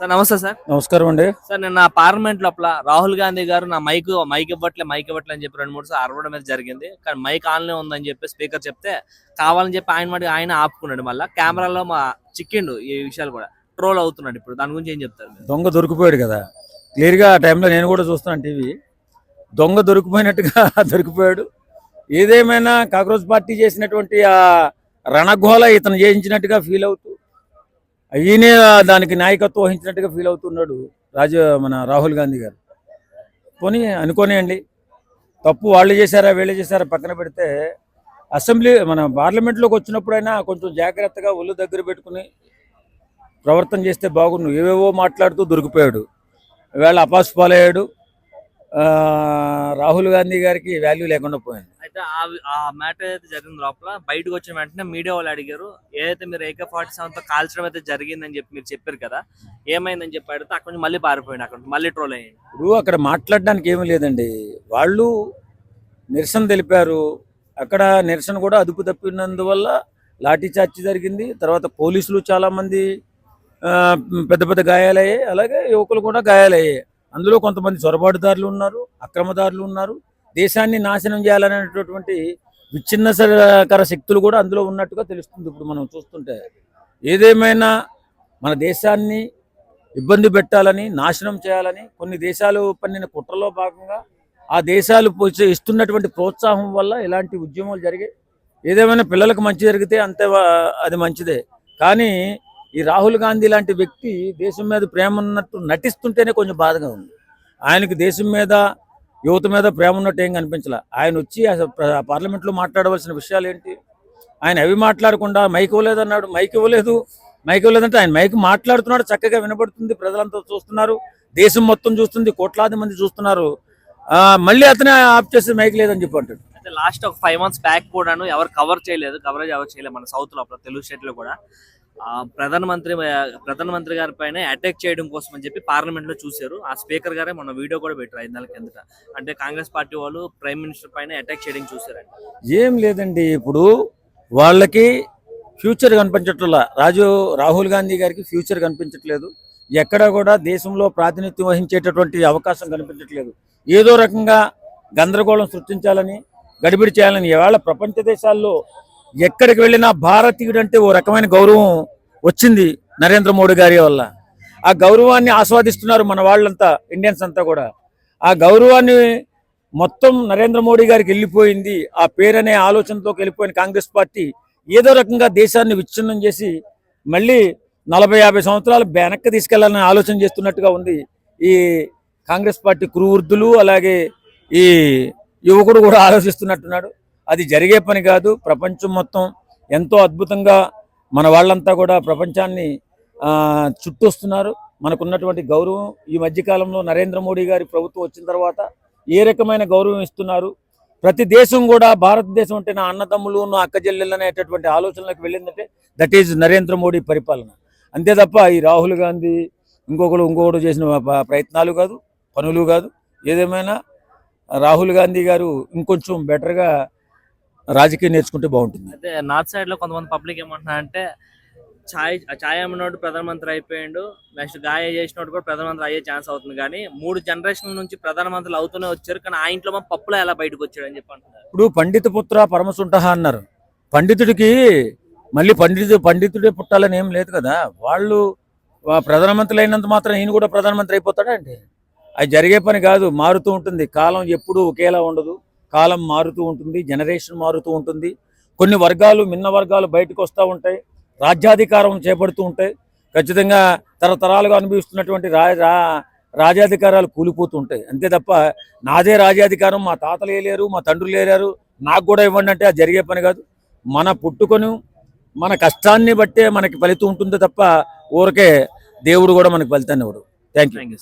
Sir నమస్తే sir. నమస్కారం అండి. సార్ నిన్న పార్లమెంట్ లోపల రాహుల్ గాంధీ గారు నా మైక్ ఇవ్వట్లే అని చెప్పి 2-3 సార్లు అరవడం మీద జరిగింది. కానీ మైక్ ఆన్లే ఉందని చెప్పి స్పీకర్ చెప్తే కావాలని చెప్పి ఆయన ఆపుకున్నాడు. మళ్ళీ కెమెరాలో చిక్కిండు. ఈ విషయాలు కూడా ట్రోల్ అవుతున్నాడు. ఇప్పుడు దాని గురించి ఏం చెప్తారు? దొంగ దొరికిపోయాడు కదా, క్లియర్గా ఆ టైంలో నేను కూడా చూస్తున్నాను టీవీ. దొంగ దొరికిపోయినట్టుగా దొరికిపోయాడు. ఏదేమైనా కాంగ్రెస్ పార్టీ చేసినటువంటి ఆ రణఘోల ఇతను చేయించినట్టుగా ఫీల్ అవుతూ ఈయనే దానికి నాయకత్వం వహించినట్టుగా ఫీల్ అవుతున్నాడు మన రాహుల్ గాంధీ గారు. అనుకోనియండి, తప్పు వాళ్ళు చేశారా వీళ్ళు చేశారా పక్కన పెడితే, అసెంబ్లీ మన పార్లమెంట్లోకి వచ్చినప్పుడైనా కొంచెం జాగ్రత్తగా ఒళ్ళు దగ్గర పెట్టుకుని ప్రవర్తన చేస్తే బాగుండు. ఏవేవో మాట్లాడుతూ దొరికిపోయాడు. ఈవేళ అపాస్ పాలయ్యాడు. రాహుల్ గాంధీ గారికి వాల్యూ లేకుండా పోయింది. అయితే ఆ మ్యాటర్ ఏదైతే జరిగింది లోపల బయటకు వచ్చిన వెంటనే మీడియా వాళ్ళు అడిగారు, ఏదైతే మీరు AK-47తో కాల్చడం అయితే జరిగిందని చెప్పి మీరు చెప్పారు కదా, ఏమైందని చెప్పి అడిగితే అక్కడ నుంచి మళ్ళీ పారిపోయింది. అక్కడ మళ్ళీ ట్రోల్ అయ్యింది. ఇప్పుడు అక్కడ మాట్లాడడానికి ఏమీ లేదండి. వాళ్ళు నిరసన తెలిపారు. అక్కడ నిరసన కూడా అదుపు తప్పినందువల్ల లాఠీ చార్జ్ జరిగింది. తర్వాత పోలీసులు చాలామంది పెద్ద పెద్ద గాయాలయ్యాయి. అలాగే యువకులు కూడా గాయాలయ్యాయి. అందులో కొంతమంది చొరబాటుదారులు ఉన్నారు, అక్రమదారులు ఉన్నారు. దేశాన్ని నాశనం చేయాలనేటటువంటి విచ్ఛిన్నకర శక్తులు కూడా అందులో ఉన్నట్టుగా తెలుస్తుంది ఇప్పుడు మనం చూస్తుంటే. ఏదేమైనా మన దేశాన్ని ఇబ్బంది పెట్టాలని, నాశనం చేయాలని కొన్ని దేశాలు పన్నిన కుట్రలో భాగంగా ఆ దేశాలు ఇస్తున్నటువంటి ప్రోత్సాహం వల్ల ఇలాంటి ఉద్యమాలు జరిగాయి. ఏదేమైనా పిల్లలకు మంచి జరిగితే అంతే, అది మంచిదే. కానీ ఈ రాహుల్ గాంధీ లాంటి వ్యక్తి దేశం మీద ప్రేమ ఉన్నట్టు నటిస్తుంటేనే కొంచెం బాధగా ఉంది. ఆయనకి దేశం మీద, యువత మీద ప్రేమ ఉన్నట్టు ఏం కనిపించలే. ఆయన వచ్చి పార్లమెంట్లో మాట్లాడవలసిన విషయాలు ఏంటి? ఆయన అవి మాట్లాడకుండా మైక్ ఇవ్వలేదన్నాడు. మైక్ ఇవ్వలేదంటే ఆయన మైక్ మాట్లాడుతున్నాడు, చక్కగా వినబడుతుంది, ప్రజలంతా చూస్తున్నారు, దేశం మొత్తం చూస్తుంది, కోట్లాది మంది చూస్తున్నారు. మళ్ళీ అతనే ఆఫ్ చేసి మైక్ లేదని చెప్పి అంటాడు. అయితే లాస్ట్ ఒక 5 months బ్యాక్ కూడాను కవరేజ్ ఎవరు చేయలేదు మన సౌత్ లోపల, తెలుగు స్టేట్ లో కూడా. ప్రధానమంత్రి గారి పైన అటాక్ చేయడం కోసం అని చెప్పి పార్లమెంట్ లో చూశారు. ఆ స్పీకర్ గారే మన వీడియో కూడా పెట్టారు 5 నెలల కిందట. అంటే కాంగ్రెస్ పార్టీ వాళ్ళు ప్రైమ్ మినిస్టర్ పైన అటాక్ చేయడం చూసారండి. ఏం లేదండి, ఇప్పుడు వాళ్ళకి ఫ్యూచర్ కనిపించట్లా. రాహుల్ గాంధీ గారికి ఫ్యూచర్ కనిపించట్లేదు. ఎక్కడా కూడా దేశంలో ప్రాతినిధ్యం వహించేటటువంటి అవకాశం కనిపించట్లేదు. ఏదో రకంగా గందరగోళం సృష్టించాలని, గడిబిడి చేయాలని. ఇవాళ ప్రపంచ దేశాల్లో ఎక్కడికి వెళ్ళినా భారతీయుడు అంటే ఓ రకమైన గౌరవం వచ్చింది నరేంద్ర మోడీ గారి వల్ల. ఆ గౌరవాన్ని ఆస్వాదిస్తున్నారు మన వాళ్ళంతా, ఇండియన్స్ అంతా కూడా. ఆ గౌరవాన్ని మొత్తం నరేంద్ర మోడీ గారికి వెళ్ళిపోయింది. ఆ పేరనే ఆలోచనతో వెళ్ళిపోయిన కాంగ్రెస్ పార్టీ ఏదో రకంగా దేశాన్ని విచ్ఛిన్నం చేసి మళ్ళీ 40-50 సంవత్సరాలు వెనక్కి తీసుకెళ్లాలని ఆలోచన చేస్తున్నట్టుగా ఉంది ఈ కాంగ్రెస్ పార్టీ కురువృద్ధులు. అలాగే ఈ యువకుడు కూడా ఆలోచిస్తున్నట్టున్నాడు. అది జరిగే పని కాదు. ప్రపంచం మొత్తం ఎంతో అద్భుతంగా మన వాళ్ళంతా కూడా ప్రపంచాన్ని చుట్టొస్తున్నారు. మనకున్నటువంటి గౌరవం ఈ మధ్యకాలంలో నరేంద్ర మోడీ గారి ప్రభుత్వం వచ్చిన తర్వాత ఏ రకమైన గౌరవం ఇస్తున్నారు. ప్రతి దేశం కూడా భారతదేశం అంటే నా అన్నదమ్ములు, నా అక్కచెల్లెళ్ళు అనేటటువంటి ఆలోచనలకు వెళ్ళిందంటే దట్ ఈజ్ నరేంద్ర మోడీ పరిపాలన. అంతే తప్ప ఈ రాహుల్ గాంధీ ఇంకొకడు చేసిన ప్రయత్నాలు కాదు, పనులు కాదు. ఏదేమైనా రాహుల్ గాంధీ గారు ఇంకొంచెం బెటర్గా రాజకీయం నేర్చుకుంటే బాగుంటుంది. అయితే నార్త్ సైడ్ లో కొంతమంది పబ్లిక్ ఏమంటున్నారంటే, ఛాయ్ అమ్మినోడు ప్రధానమంత్రి అయిపోయాడు, నెక్స్ట్ గాయ చేసినోడు కూడా ప్రధానమంత్రి అయ్యే ఛాన్స్ అవుతుంది. కానీ 3 జనరేషన్ల నుంచి ప్రధానమంత్రులు అవుతూనే వచ్చారు, కానీ ఆ ఇంట్లో మా పప్పులో ఎలా బయటకు వచ్చాడు అని చెప్పి అంటున్నారు. ఇప్పుడు పండిత పుత్ర పరమసుంఠ అన్నారు. పండితుడికి మళ్ళీ పండితుడే పుట్టాలని ఏం లేదు కదా. వాళ్ళు ప్రధానమంత్రులు అయినంత మాత్రం ఈయన కూడా ప్రధానమంత్రి అయిపోతాడా అంటే అది జరిగే పని కాదు. మారుతూ ఉంటుంది కాలం, ఎప్పుడూ ఒకేలా ఉండదు. కాలం మారుతూ ఉంటుంది, జనరేషన్ మారుతూ ఉంటుంది. కొన్ని వర్గాలు, మిన్న వర్గాలు బయటకు వస్తూ ఉంటాయి, రాజ్యాధికారం చేపడుతూ ఉంటాయి. ఖచ్చితంగా తరతరాలుగా అనుభవిస్తున్నటువంటి రాజ్యాధికారాలు కూలిపోతూ ఉంటాయి. అంతే తప్ప నాదే రాజ్యాధికారం, మా తాతలు వేయలేరు, మా తండ్రులు వేయలేరు, నాకు కూడా ఇవ్వండి అంటే అది జరిగే పని కాదు. మన పుట్టుకొని మన కష్టాన్ని బట్టే మనకి ఫలితం ఉంటుంది తప్ప ఊరికే దేవుడు కూడా మనకి ఫలితాన్ని ఇవ్వడు. Thank you.